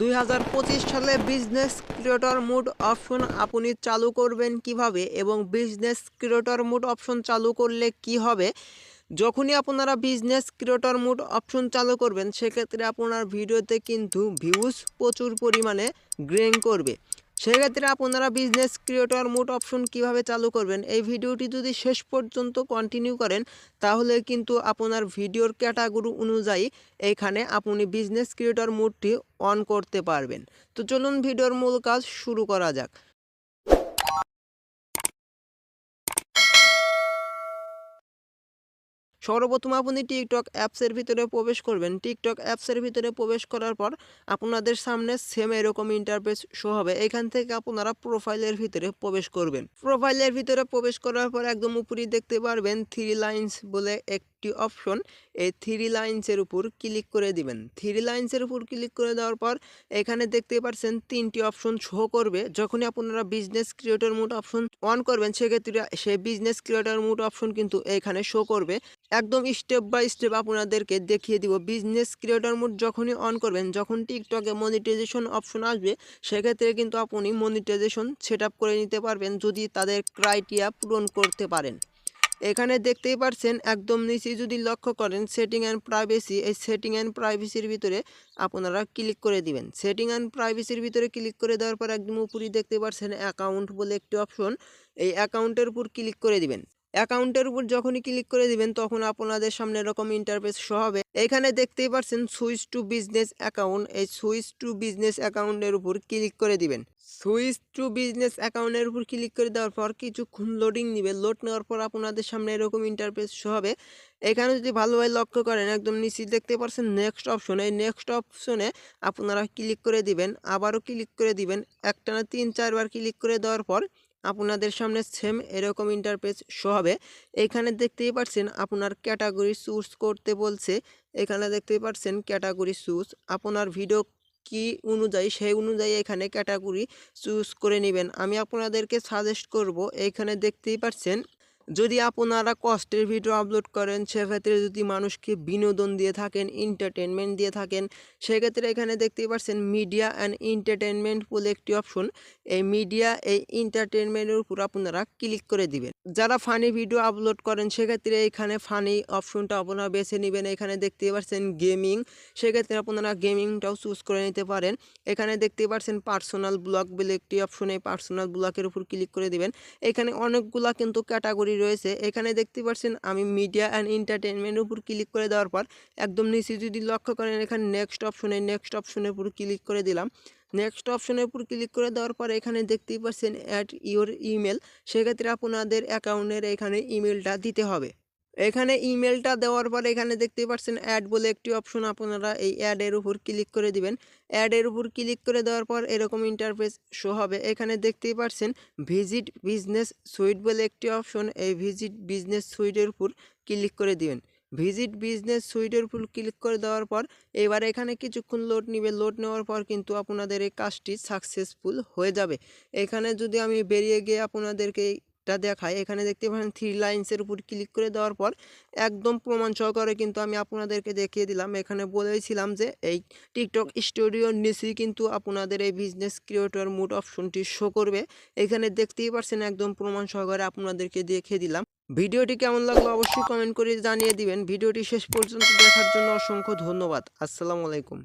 2025 সালে business creator mode option আপনি চালু করবেন কিভাবে এবং বিজনেস ক্রিয়েটর মোড অপশন চালু করলে কি হবে। যখনই আপনারা বিজনেস ক্রিয়েটর মোড অপশন চালু করবেন সেক্ষেত্রে আপনার ভিডিওতে কিন্তু ভিউজ প্রচুর পরিমাণে গ্রেং করবে। সেক্ষেত্রে আপনারা বিজনেস ক্রিয়েটর মোড অপশন কিভাবে চালু করবেন এই ভিডিওটি যদি শেষ পর্যন্ত কন্টিনিউ করেন তাহলে কিন্তু আপনার ভিডিওর ক্যাটাগরি অনুযায়ী এইখানে আপনি বিজনেস ক্রিয়েটর মোডটি অন করতে পারবেন। তো চলুন ভিডিওর মূল কাজ শুরু করা যাক। সর্বপ্রথম আপনি টিকটক অ্যাপসের ভিতরে প্রবেশ করবেন। টিকটক অ্যাপসের ভিতরে প্রবেশ করার পর আপনাদের সামনে সেম এরকম ইন্টারফেস শো হবে। এখান থেকে আপনারা প্রোফাইলের ভিতরে প্রবেশ করবেন। প্রোফাইলের ভিতরে প্রবেশ করার পর একদম উপরেই দেখতে পারবেন থ্রি লাইন্স বলে একটি অপশন। এই থ্রি লাইন্সের উপর ক্লিক করে দিবেন। থ্রি লাইন্সের উপর ক্লিক করে দেওয়ার পর এখানে দেখতে পাচ্ছেন তিনটি অপশন শো করবে। যখনই আপনারা business creator mode option on করবেন সেক্ষেত্রে সেই বিজনেস ক্রিয়েটর মোড অপশন কিন্তু এখানে শো করবে। একদম স্টেপ বাই স্টেপ আপনাদেরকে দেখিয়ে দিব। বিজনেস ক্রিয়েটর মোড যখনই অন করবেন, যখন টিকটকে মনিটাইজেশন অপশন আসবে সেক্ষেত্রে কিন্তু আপনি মনিটাইজেশন সেট আপ করে নিতে পারবেন যদি তাদের ক্রাইটেরিয়া পূরণ করতে পারেন। এখানে দেখতেই পাচ্ছেন একদম নিচে যদি লক্ষ্য করেন সেটিং অ্যান্ড প্রাইভেসি, এই সেটিং অ্যান্ড প্রাইভেসির ভিতরে আপনারা ক্লিক করে দিবেন। সেটিং অ্যান্ড প্রাইভেসির ভিতরে ক্লিক করে দেওয়ার পর একদম উপরেই দেখতে পাচ্ছেন অ্যাকাউন্ট বলে একটি অপশন। এই অ্যাকাউন্টের উপর ক্লিক করে দিবেন। অ্যাকাউন্টের উপর যখনই ক্লিক করে দিবেন তখন আপনাদের সামনে এরকম ইন্টারফেস শো হবে। এখানে দেখতেই পাচ্ছেন সুইচ টু বিজনেস অ্যাকাউন্ট, এই সুইচ টু বিজনেস অ্যাকাউন্টের উপর ক্লিক করে দিবেন। সুইচ টু বিজনেস অ্যাকাউন্টের উপর ক্লিক করে দেওয়ার পর কিছুক্ষণ লোডিং নেবে। লোড নেওয়ার পর আপনাদের সামনে এরকম ইন্টারফেস শো হবে। এখানে যদি ভালোভাবে লক্ষ্য করেন একদম নিচে দেখতে পাচ্ছেন নেক্সট অপশন, এই নেক্সট অপশনে আপনারা ক্লিক করে দিবেন। আবারও ক্লিক করে দিবেন। একটানা 3-4 বার ক্লিক করে দেওয়ার পর আপনাদের সামনে সেম এরকম ইন্টারফেস শো হবে। এখানে দেখতেই পাচ্ছেন আপনার ক্যাটাগরি চুজ করতে বলছে। এখানে দেখতেই পাচ্ছেন ক্যাটাগরি চুজ, আপনার ভিডিও কি অনুযায়ী সেই অনুযায়ী এখানে ক্যাটাগরি চুজ করে নেবেন। আমি আপনাদেরকে সাজেস্ট করব, এইখানে দেখতেই পাচ্ছেন যদি আপনারা কষ্টের ভিডিও আপলোড করেন সেক্ষেত্রে যদি মানুষকে বিনোদন দিয়ে থাকেন, এন্টারটেনমেন্ট দিয়ে থাকেন, সেক্ষেত্রে এখানে দেখতেই পাচ্ছেন মিডিয়া অ্যান্ড এন্টারটেনমেন্ট বলে একটি অপশন। এই মিডিয়া এই এন্টারটেনমেন্টের উপর আপনারা ক্লিক করে দিবেন। যারা ফানি ভিডিও আপলোড করেন সেক্ষেত্রে এখানে ফানি অপশনটা আপনারা বেছে নেবেন। এখানে দেখতেই পাচ্ছেন গেমিং, সেক্ষেত্রে আপনারা গেমিংটাও চুজ করে নিতে পারেন। এখানে দেখতেই পাচ্ছেন পার্সোনাল ব্লগ বলে একটি অপশন, এই পার্সোনাল ব্লগের উপর ক্লিক করে দিবেন। এখানে অনেকগুলা কিন্তু ক্যাটাগরি রয়েছে। এখানে দেখতে পাচ্ছেন আমি মিডিয়া অ্যান্ড এন্টারটেনমেন্টের উপর ক্লিক করে দেওয়ার পর একদম নিচে যদি লক্ষ্য করেন এখানে নেক্সট অপশনে, নেক্সট অপশনের উপর ক্লিক করে দিলাম। নেক্সট অপশনের উপর ক্লিক করে দেওয়ার পর এখানে দেখতেই পাচ্ছেন অ্যাড ইওর ইমেল, সেক্ষেত্রে আপনাদের অ্যাকাউন্টের এখানে ইমেলটা দিতে হবে। এখানে ইমেলটা দেওয়ার পর এখানে দেখতেই পাচ্ছেন অ্যাড বলে একটি অপশন, আপনারা এই অ্যাডের উপর ক্লিক করে দিবেন। অ্যাডের উপর ক্লিক করে দেওয়ার পর এরকম ইন্টারফেস শো হবে। এখানে দেখতেই পাচ্ছেন ভিজিট বিজনেস সুইট বলে একটি অপশন, এই ভিজিট বিজনেস সুইটের উপর ক্লিক করে দিবেন। ভিজিট বিজনেস সুইটের উপর ক্লিক করে দেওয়ার পর এবার এখানে কিছুক্ষণ লোড নিবে। লোড নেওয়ার পর কিন্তু আপনাদের এই কাজটি সাকসেসফুল হয়ে যাবে। এখানে যদি আমি বেরিয়ে গিয়ে আপনাদেরকে দেখায়, এখানে দেখতে পাচ্ছেন থ্রি লাইন্সের উপর ক্লিক করে দেওয়ার পর একদম প্রমাণ সহকারে কিন্তু আমি আপনাদেরকে দেখিয়ে দিলাম। এখানে বলেছিলাম যে এই টিকটক স্টুডিওর নিচেই কিন্তু আপনাদের এই বিজনেস ক্রিয়েটর মোড অপশনটি শো করবে। এখানে দেখতেই পাচ্ছেন একদম প্রমাণ সহকারে আপনাদেরকে দেখিয়ে দিলাম। ভিডিওটি কেমন লাগলো অবশ্যই কমেন্ট করে জানিয়ে দিবেন। ভিডিওটি শেষ পর্যন্ত দেখার জন্য অসংখ্য ধন্যবাদ। আসসালামু আলাইকুম।